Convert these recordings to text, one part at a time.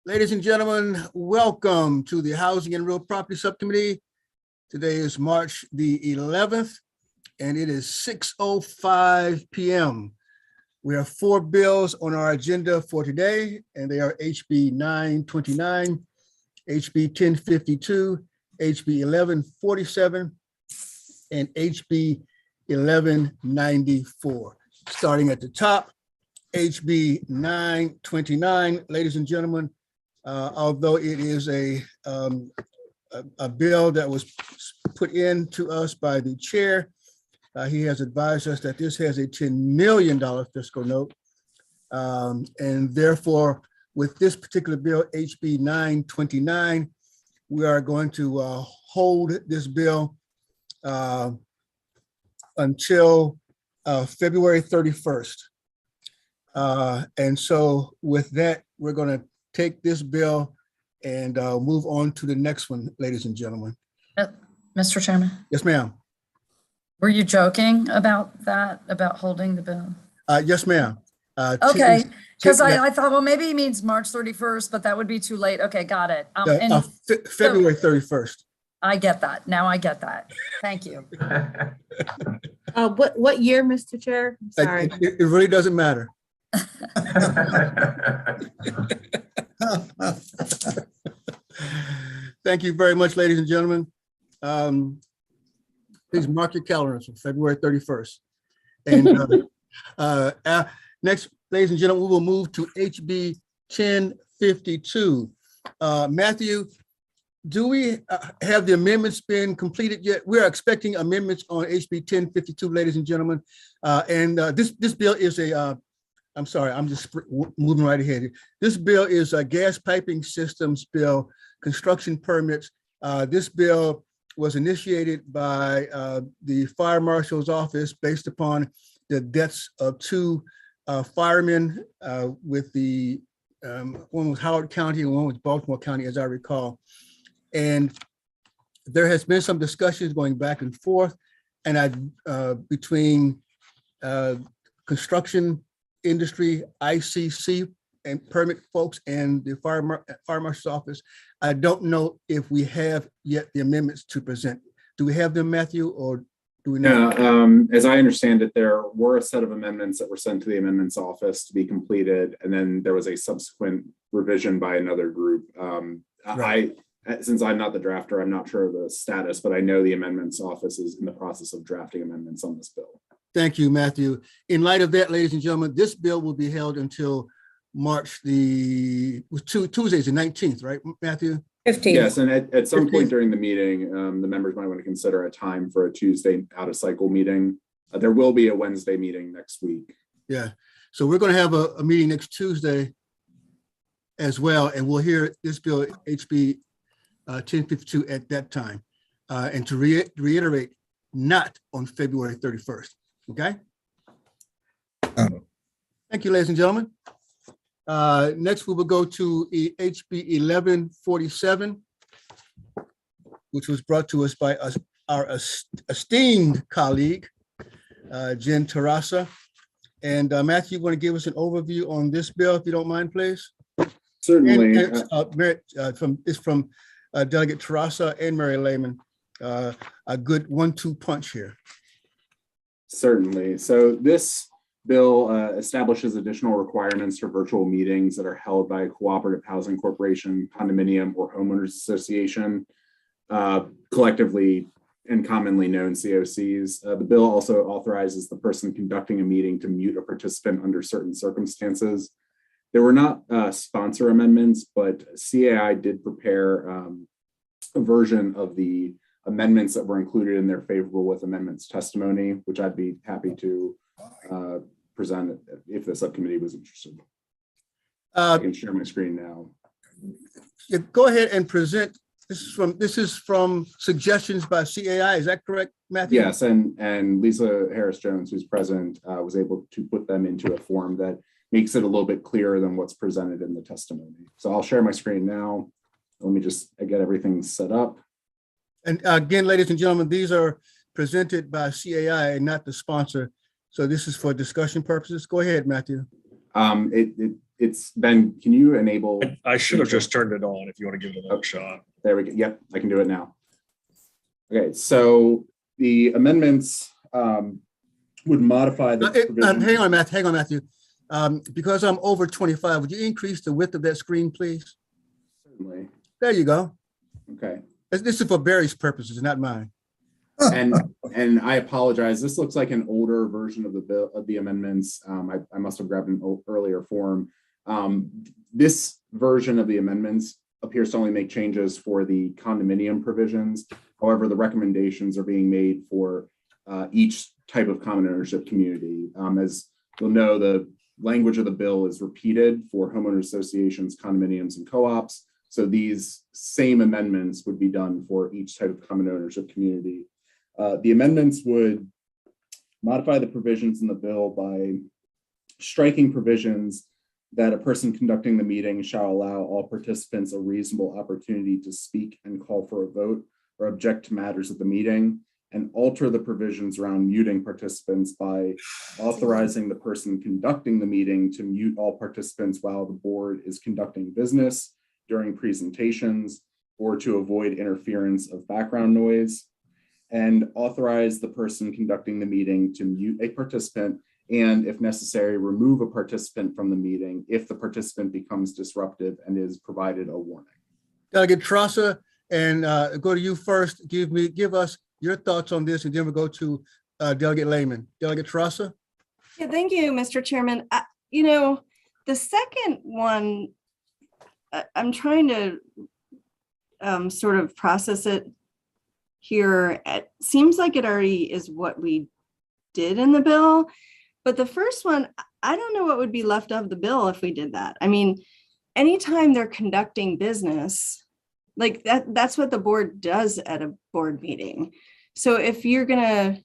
Ladies and gentlemen, welcome to the Housing and Real Property Subcommittee. Today is March the 11th, and it is 6:05 p.m. We have 4 bills on our agenda for today, and they are HB 929, HB 1052, HB 1147, and HB 1194. Starting at the top, HB 929, ladies and gentlemen, although it is a bill that was put in to us by the chair, he has advised us that this has a $10 million fiscal note. And therefore, with this particular bill, HB 929, we are going to hold this bill until February 31st. And so with that, we're going to take this bill and move on to the next one, ladies and gentlemen. Mr. Chairman? Yes, ma'am. Were you joking about that, about holding the bill? Yes, ma'am. Okay, because I thought, well, maybe he means March 31st, but that would be too late. Okay, got it. February 31st. I get that. Now I get that. Thank you. What year, Mr. Chair? Sorry. It really doesn't matter. Thank you very much, ladies and gentlemen. Please mark your calendars for February 31st. And next, ladies and gentlemen, we will move to HB 1052. Matthew, do we have the amendments been completed yet? We are expecting amendments on HB 1052, ladies and gentlemen. This bill is I'm sorry, I'm just moving right ahead. This bill is a gas piping systems bill, construction permits. This bill was initiated by the fire marshal's office based upon the deaths of 2 firemen with the one was Howard County and one was Baltimore County, as I recall. And there has been some discussions going back and forth, and between construction industry, ICC, and permit folks and the fire marshal's office. I don't know if we have yet the amendments to present. Do we have them, Matthew, or do we not? As I understand it, there were a set of amendments that were sent to the amendments office to be completed, and then there was a subsequent revision by another group. Right. Since I'm not the drafter, I'm not sure of the status, but I know the amendments office is in the process of drafting amendments on this bill. Thank you, Matthew. In light of that, ladies and gentlemen, this bill will be held until Tuesday, the 19th, right, Matthew? 15th. Yes, and at some 15th. point during the meeting, the members might want to consider a time for a Tuesday out of cycle meeting. There will be a Wednesday meeting next week. Yeah, so we're going to have a meeting next Tuesday as well, and we'll hear this bill, HB 1052, at that time. And to reiterate, not on February 31st. Okay. Thank you, ladies and gentlemen. Next, we will go to HB 1147, which was brought to us by our esteemed colleague, Jen Terrasa. And Matthew, you want to give us an overview on this bill, if you don't mind, please? Certainly. And, it's from Delegate Terrasa and Mary Lehman. A good 1-2 punch here. Certainly. So this bill establishes additional requirements for virtual meetings that are held by a cooperative housing corporation, condominium, or homeowners association, collectively and commonly known COCs. The bill also authorizes the person conducting a meeting to mute a participant under certain circumstances. There were not sponsor amendments, but CAI did prepare a version of the amendments that were included in their favorable with amendments testimony, which I'd be happy to present if the subcommittee was interested. I can share my screen now. Yeah, go ahead and present. This is from suggestions by CAI. Is that correct, Matthew? Yes, and Lisa Harris-Jones, who's present, was able to put them into a form that makes it a little bit clearer than what's presented in the testimony. So I'll share my screen now. Let me just get everything set up. And again, ladies and gentlemen, these are presented by CAI and not the sponsor. So this is for discussion purposes. Go ahead, Matthew. It it's Ben, can you enable? I should have just turned it on if you want to give it another shot. There we go. Yep, I can do it now. Okay, so the amendments would modify the provision. Hang on, Matthew. Because I'm over 25, would you increase the width of that screen, please? Certainly. There you go. Okay. This is for Barry's purposes, not mine. And I apologize. This looks like an older version of the bill of the amendments. I must have grabbed an earlier form. This version of the amendments appears to only make changes for the condominium provisions. However, the recommendations are being made for each type of common ownership community. As you'll know, the language of the bill is repeated for homeowners associations, condominiums, and co-ops. So these same amendments would be done for each type of common ownership community. The amendments would modify the provisions in the bill by striking provisions that a person conducting the meeting shall allow all participants a reasonable opportunity to speak and call for a vote or object to matters at the meeting, and alter the provisions around muting participants by authorizing the person conducting the meeting to mute all participants while the board is conducting business during presentations or to avoid interference of background noise, and authorize the person conducting the meeting to mute a participant and, if necessary, remove a participant from the meeting if the participant becomes disruptive and is provided a warning. Delegate Trosser, and go to you first. Give us your thoughts on this, and then we'll go to Delegate Lehman. Delegate Trosser? Yeah, thank you, Mr. Chairman. The second one, I'm trying to sort of process it here. It seems like it already is what we did in the bill, but the first one, I don't know what would be left of the bill if we did that. I mean, anytime they're conducting business, like that's what the board does at a board meeting. So if you're gonna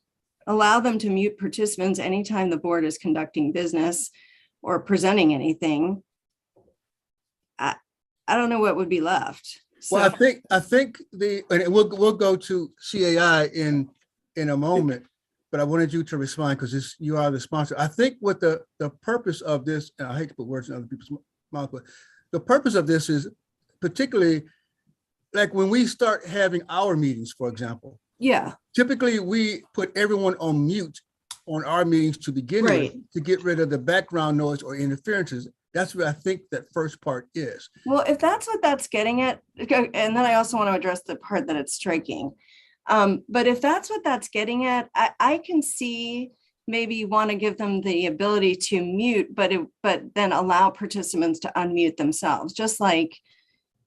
allow them to mute participants anytime the board is conducting business or presenting anything, I don't know what would be left. So, Well, I think and we'll go to CAI in a moment, but I wanted you to respond because you are the sponsor. I think what the purpose of this, and I hate to put words in other people's mouth, but the purpose of this is particularly like when we start having our meetings, for example. yeah, Typically, we put everyone on mute on our meetings to begin with to get rid of the background noise or interferences. That's what I think that first part is. well, if that's what that's getting at, and then I also want to address the part that it's striking. But if that's what that's getting at, I can see maybe you want to give them the ability to mute, but then allow participants to unmute themselves. Just like,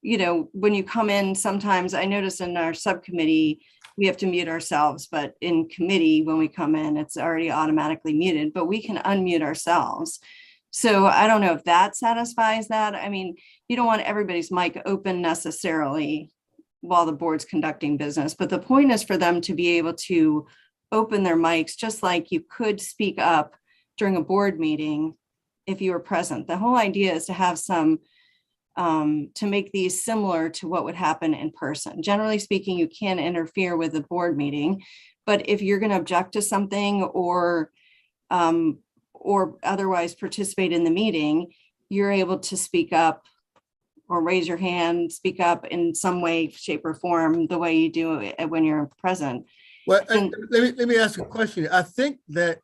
when you come in, sometimes I notice in our subcommittee, we have to mute ourselves, but in committee, when we come in, it's already automatically muted, but we can unmute ourselves. So I don't know if that satisfies that. I mean, you don't want everybody's mic open necessarily while the board's conducting business, but the point is for them to be able to open their mics, just like you could speak up during a board meeting if you were present. The whole idea is to have some, to make these similar to what would happen in person. Generally speaking, you can't interfere with a board meeting, but if you're going to object to something or otherwise participate in the meeting, you're able to speak up or raise your hand, speak up in some way, shape, or form, the way you do it when you're present. Well, let me ask you a question. I think that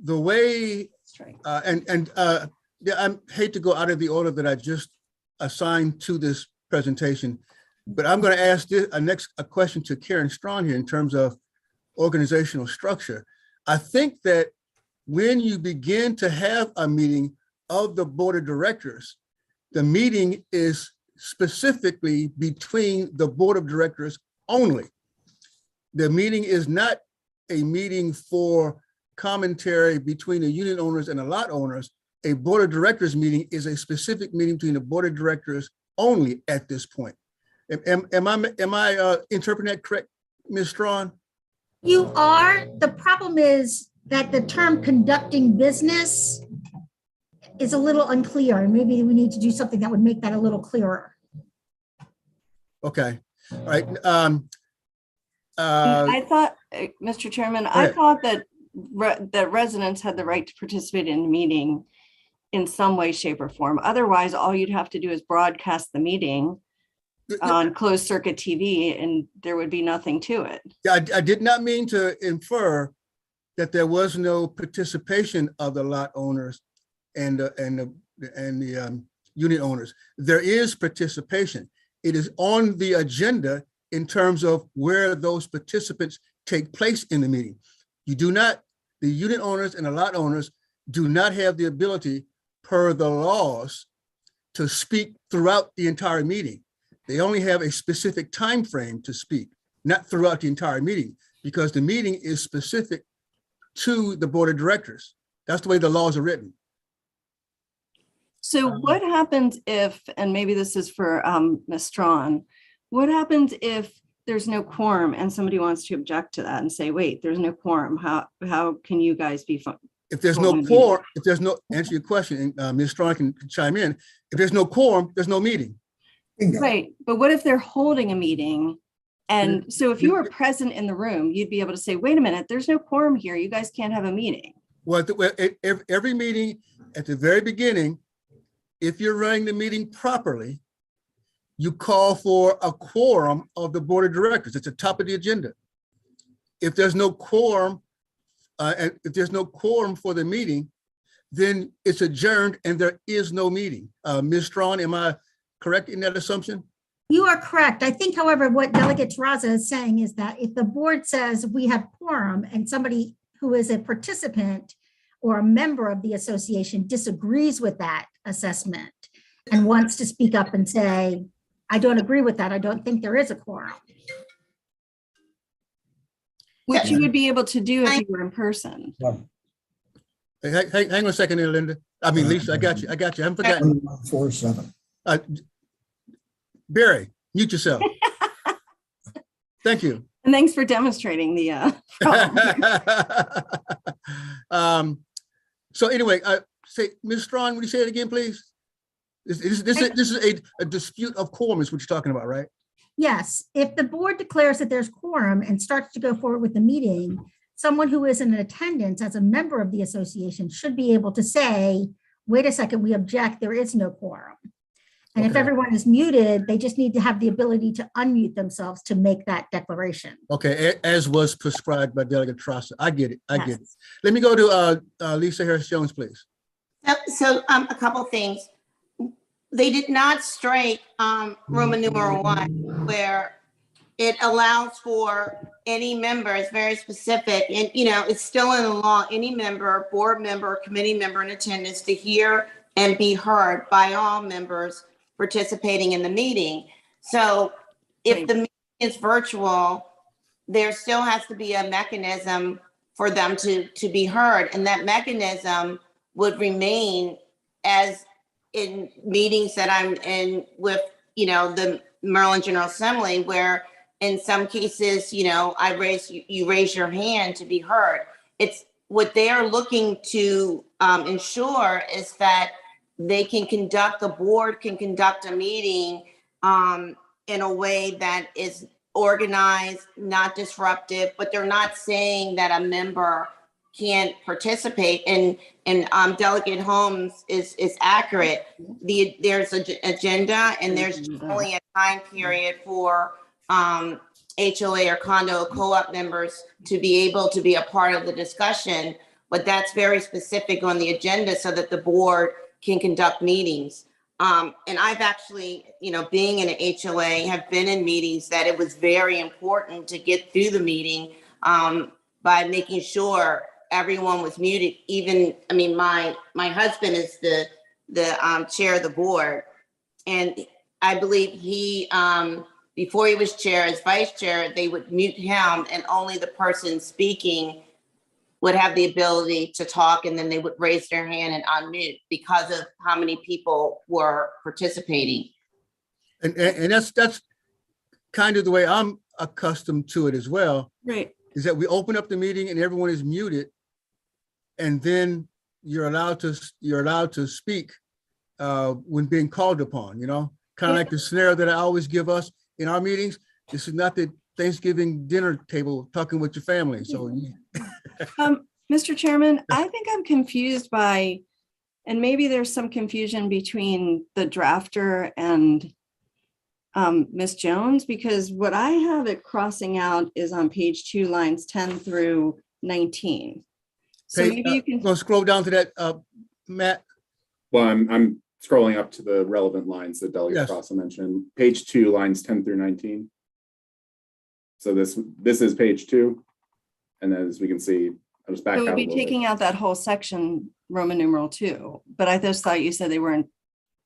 the way, I hate to go out of the order that I just assigned to this presentation, but I'm going to ask a question to Karen Strong here in terms of organizational structure. I think that when you begin to have a meeting of the board of directors, the meeting is specifically between the board of directors only. The meeting is not a meeting for commentary between the unit owners and the lot owners. A board of directors meeting is a specific meeting between the board of directors only at this point. Am I interpreting that correct, Ms. Strawn? You are. The problem is that the term conducting business is a little unclear, and maybe we need to do something that would make that a little clearer. Okay, all right. I thought, Mr. Chairman, I thought that that residents had the right to participate in the meeting in some way, shape, or form. Otherwise, all you'd have to do is broadcast the meeting on closed circuit TV and there would be nothing to it. I did not mean to infer that there was no participation of the lot owners and the unit owners. There is participation. It is on the agenda in terms of where those participants take place in the meeting. You do not, the unit owners and the lot owners do not have the ability per the laws to speak throughout the entire meeting. They only have a specific time frame to speak, not throughout the entire meeting, because the meeting is specific to the board of directors. That's the way the laws are written. So what happens if, and maybe this is for Ms. Strawn, what happens if there's no quorum and somebody wants to object to that and say, wait, there's no quorum. How can you guys be fun? If there's no quorum, if there's no, answer your question, and Ms. Strawn can chime in. If there's no quorum, there's no meeting. Bingo. Right, but what if they're holding a meeting? And so if you were present in the room, you'd be able to say, wait a minute, there's no quorum here. You guys can't have a meeting. Well, every meeting at the very beginning, if you're running the meeting properly, you call for a quorum of the board of directors. It's at the top of the agenda. If there's no quorum, and if there's no quorum for the meeting, then it's adjourned and there is no meeting. Ms. Strawn, am I correct in that assumption? You are correct. I think, however, what Delegate Terraza is saying is that if the board says we have quorum and somebody who is a participant or a member of the association disagrees with that assessment and wants to speak up and say, I don't agree with that. I don't think there is a quorum. Which you would be able to do if you were in person. Hey, hang on a second there, Linda. I mean, Lisa, I got you. I haven't forgotten. 4-7. Barry, mute yourself. Thank you. And thanks for demonstrating the problem. So anyway, say, Ms. Strawn, would you say it again, please? This is a dispute of quorum is what you're talking about, right? Yes, if the board declares that there's quorum and starts to go forward with the meeting, someone who is in attendance as a member of the association should be able to say, wait a second, we object, there is no quorum. And if Okay. everyone is muted, they just need to have the ability to unmute themselves to make that declaration. Okay, as was prescribed by Delegate Trassa. I get it. I get it. Yes. Let me go to Lisa Harris Jones, please. So a couple things. They did not strike Roman numeral 1, where it allows for any member, it's very specific, and it's still in the law, any member, board member, committee member in attendance to hear and be heard by all members participating in the meeting. So if the meeting is virtual, there still has to be a mechanism for them to be heard, and that mechanism would remain as in meetings that I'm in with, the Maryland General Assembly, where in some cases, you raise your hand to be heard. It's what they are looking to ensure is that the board can conduct a meeting in a way that is organized, not disruptive, but they're not saying that a member can't participate. And Delegate Holmes is accurate. There's an agenda and there's generally a time period for HOA or condo co-op members to be able to be a part of the discussion, but that's very specific on the agenda so that the board can conduct meetings. And I've actually, being in an HOA, have been in meetings that it was very important to get through the meeting by making sure everyone was muted. My husband is the chair of the board, and I believe he, before he was chair, as vice chair, they would mute him, and only the person speaking would have the ability to talk, and then they would raise their hand and unmute because of how many people were participating. And that's kind of the way I'm accustomed to it as well. Right. Is that we open up the meeting and everyone is muted, and then you're allowed to speak when being called upon. Kind of like the scenario that I always give us in our meetings. This is not the Thanksgiving dinner table talking with your family. So, Mr. Chairman, I think I'm confused by, And maybe there's some confusion between the drafter and Ms. Jones, because what I have it crossing out is on page 2, lines 10 through 19. So maybe you can Go scroll down to that, Matt. Well, I'm scrolling up to the relevant lines that Delegate Yes. Rossa mentioned, page 2, lines 10 through 19. So this is page 2. And then as we can see, I'll just back it out would a be little bit. taking out that whole section, Roman numeral 2, but I just thought you said they weren't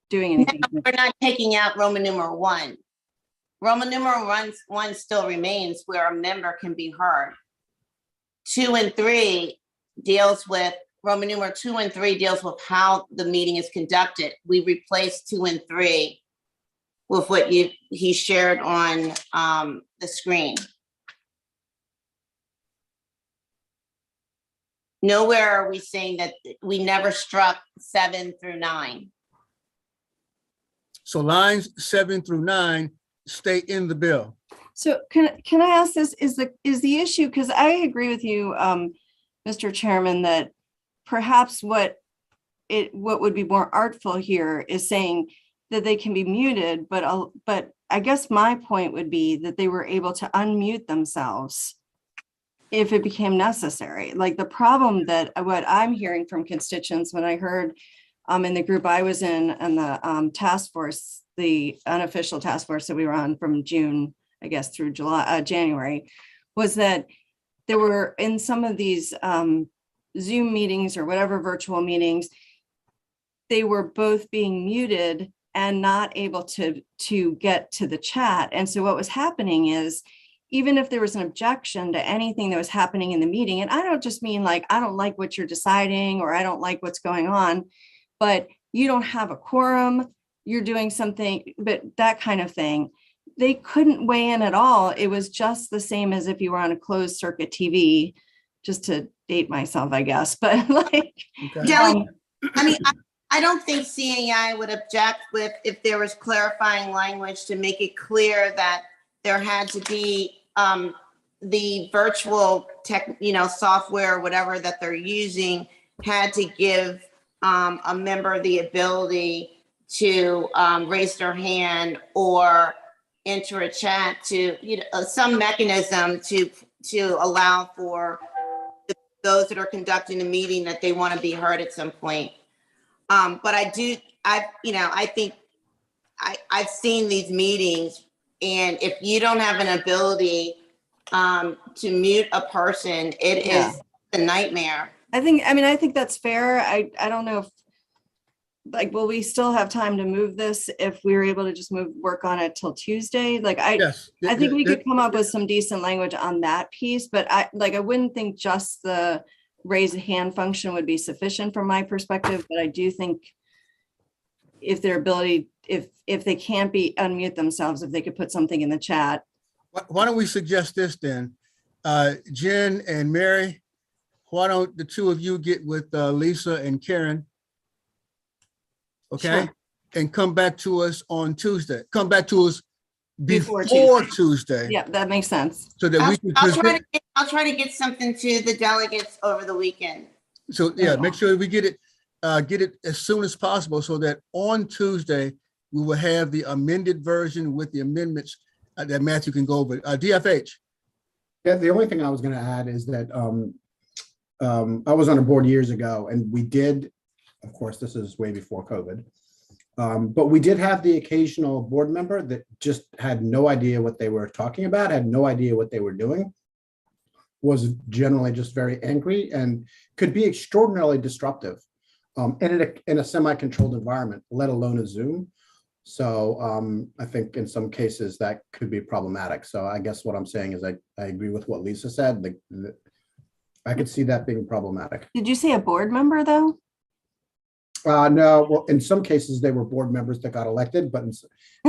doing anything. We're not taking out Roman numeral 1. Roman numeral 1 still remains where a member can be heard. 2 and 3 deals with, Roman numeral 2 and 3 deals with how the meeting is conducted. We replaced 2 and 3 with what he shared on the screen. Nowhere are we saying that we never struck 7 through 9. So lines 7 through 9 stay in the bill. So can I ask this, is the issue, because I agree with you, Mr. Chairman, that perhaps what would be more artful here is saying that they can be muted, but I guess my point would be that they were able to unmute themselves if it became necessary. Like the problem that what I'm hearing from constituents when I heard in the group I was in and the task force, the unofficial task force that we were on from June, I guess, through January, was that there were in some of these Zoom meetings or whatever virtual meetings, they were both being muted and not able to get to the chat. And so what was happening is, even if there was an objection to anything that was happening in the meeting, and I don't just mean like, I don't like what you're deciding, or I don't like what's going on, but you don't have a quorum, you're doing something, but that kind of thing, they couldn't weigh in at all. It was just the same as if you were on a closed circuit TV, just to date myself, I guess, but like. Okay. I mean, I don't think CAI would object with if there was clarifying language to make it clear that there had to be the virtual tech, software, whatever that they're using, had to give a member the ability to raise their hand or enter a chat, to some mechanism to allow for those that are conducting the meeting that they want to be heard at some point. But I think I've seen these meetings, and if you don't have an ability to mute a person, it is a nightmare. I think that's fair. I don't know if, like, will we still have time to move this if we were able to just work on it till Tuesday? Like, Yes. I think we could come up with some decent language on that piece, but I wouldn't think just the raise a hand function would be sufficient from my perspective, but I do think if their ability, if they can't unmute themselves, if they could put something in the chat. Why don't we suggest this then? Jen and Mary, why don't the two of you get with Lisa and Karen? Okay, Sure. and come back to us on Tuesday. Come back to us Before before Tuesday. Yeah, that makes sense. So that we can I'll try to get something to the delegates over the weekend. So yeah, make sure we get it as soon as possible so that on Tuesday, we will have the amended version with the amendments that Matthew can go over. DFH. Yeah, the only thing I was going to add is that I was on a board years ago, and we did, of course, this is way before COVID, but we did have the occasional board member that just had no idea what they were talking about, had no idea what they were doing, was generally just very angry, and could be extraordinarily disruptive in a semi-controlled environment, let alone a Zoom. So I think in some cases that could be problematic. So I guess what I'm saying is I agree with what Lisa said. I could see that being problematic. Did you say a board member though? No, well, in some cases they were board members that got elected, but in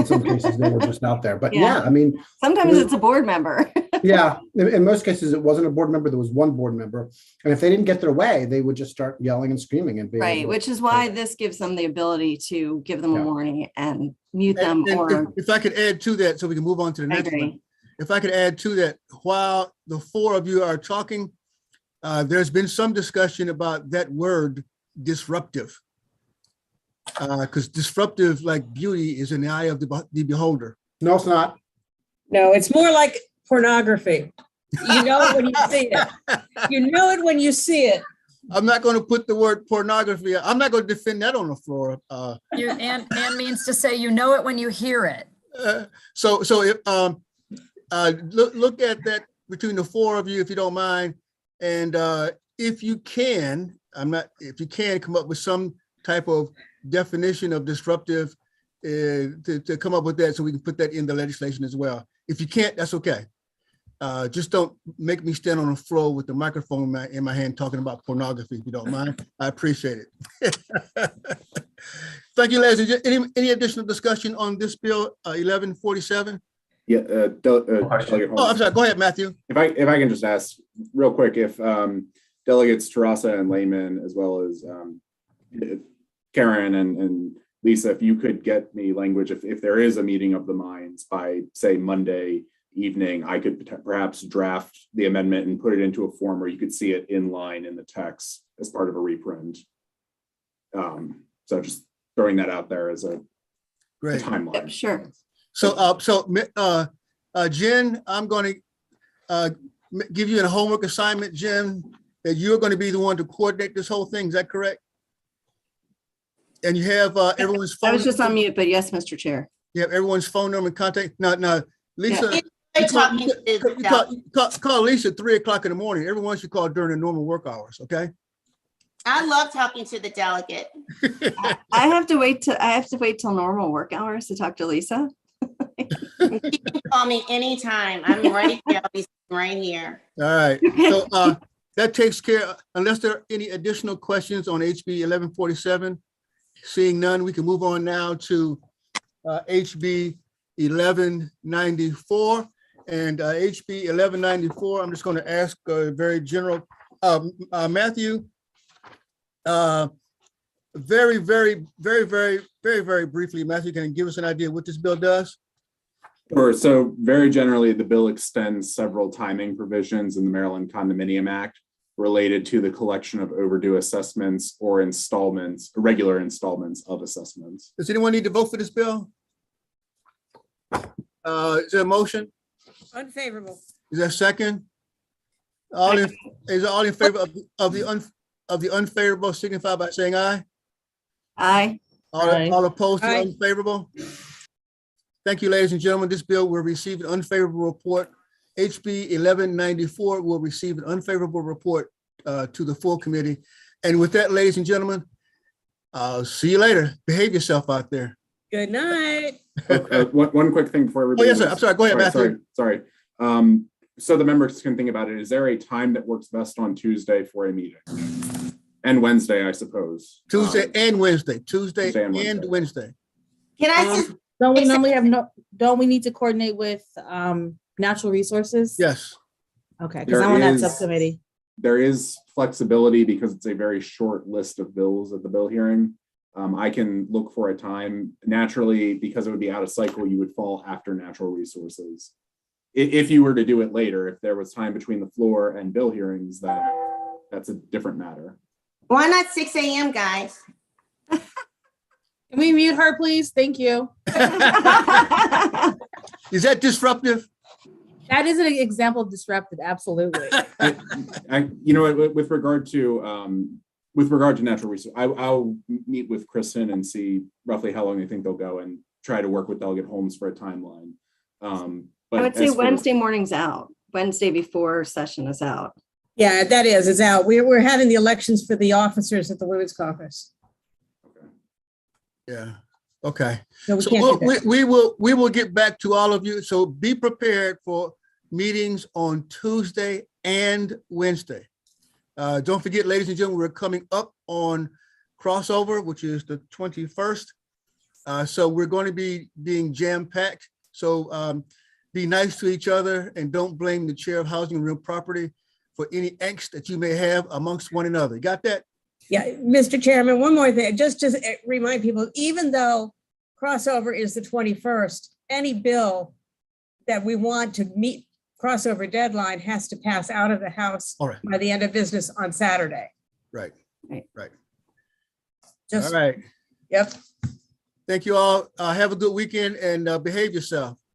some cases they were just out there. But yeah, I mean, sometimes it's a board member. Yeah, in most cases it wasn't a board member. There was one board member, and if they didn't get their way, they would just start yelling and screaming and being right, which is why this gives them the ability to give them a warning and mute them. And if I could add to that, so we can move on to the next one. If I could add to that, while the four of you are talking, there's been some discussion about that word disruptive. Because disruptive like beauty is in the eye of the beholder. No, it's not. No, it's more like pornography. You know it when you see it. You know it when you see it. I'm not going to put the word pornography. I'm not going to defend that on the floor. And means to say, you know it when you hear it. So if look at that between the four of you, if you don't mind, and if you can, if you can come up with some type of definition of disruptive to come up with that, so we can put that in the legislation as well. If you can't, that's okay. Just don't make me stand on the floor with the microphone in my hand talking about pornography, if you don't mind. I appreciate it. Thank you, ladies and gentlemen. Any additional discussion on this bill 1147? Yeah. I'm sorry. Go ahead, Matthew. If I can just ask real quick, if delegates Teresa and Lehman, as well as Karen and Lisa, if you could get me language, if there is a meeting of the minds by, say, Monday evening, I could perhaps draft the amendment and put it into a form where you could see it in line in the text as part of a reprint. So just throwing that out there as a timeline. Yep, sure. So, Jen, I'm going to give you a homework assignment, Jen, that you're going to be the one to coordinate this whole thing. Is that correct? And you have everyone's phone. I was just on mute, but yes, Mr. Chair. You have everyone's phone number and contact. Now, Lisa, call Lisa at 3 o'clock in the morning. Everyone should call during the normal work hours. Okay. I love talking to the delegate. I have to wait till normal work hours to talk to Lisa. You can call me anytime. I'm right here. I'll be right here. All right. So that takes care, unless there are any additional questions on HB 1147. Seeing none, we can move on now to HB 1194. And HB 1194, I'm just going to ask very general, Matthew, very briefly, Matthew, can you give us an idea what this bill does? Sure. So very generally, the bill extends several timing provisions in the Maryland Condominium Act related to the collection of overdue assessments or regular installments of assessments. Does anyone need to vote for this bill? Is there a motion? Unfavorable. Is there a second? Is all in favor of the unfavorable signify by saying aye? Aye. All opposed to Aye. unfavorable? Thank you, ladies and gentlemen. This bill will receive an unfavorable report. HB 1194 will receive an unfavorable report to the full committee. And with that, ladies and gentlemen, see you later. Behave yourself out there. Good night. One quick thing before everybody. Oh, yes, sir. I'm sorry. Go ahead, Matthew. Sorry. So the members can think about it. Is there a time that works best on Tuesday for a meeting? And Wednesday, I suppose. Tuesday and Wednesday. Tuesday Tuesday and and Wednesday. Can I just, Don't we normally have don't we need to coordinate with natural resources? Yes. Okay, because I'm on that There is- subcommittee. There is flexibility because it's a very short list of bills at the bill hearing. I can look for a time. Naturally, because it would be out of cycle, you would fall after natural resources. If you were to do it later, if there was time between the floor and bill hearings, that's a different matter. why not 6 a.m., guys? Can we mute her, please? Thank you. Is that disruptive? That is an example of disruptive, absolutely. With regard to natural resources, I'll meet with Kristen and see roughly how long they think they'll go and try to work with Delegate Holmes for a timeline. But I would say as for- Wednesday morning's out. Wednesday before session is out. Yeah, that is, it's out. We're having the elections for the officers at the Women's Caucus. Yeah. Okay. So we So can't do that. we will get back to all of you. So be prepared for meetings on Tuesday and Wednesday. Don't forget, ladies and gentlemen, we're coming up on crossover, which is the 21st. So we're going to be being jam-packed. So be nice to each other and don't blame the Chair of Housing and Real Property for any angst that you may have amongst one another. Got that? Yeah, Mr. Chairman, one more thing, just to remind people, even though crossover is the 21st, any bill that we want to meet crossover deadline has to pass out of the House All right. by the end of business on Saturday. Right. Right. Right. Just All right. Yep. Thank you all. Have a good weekend and behave yourself.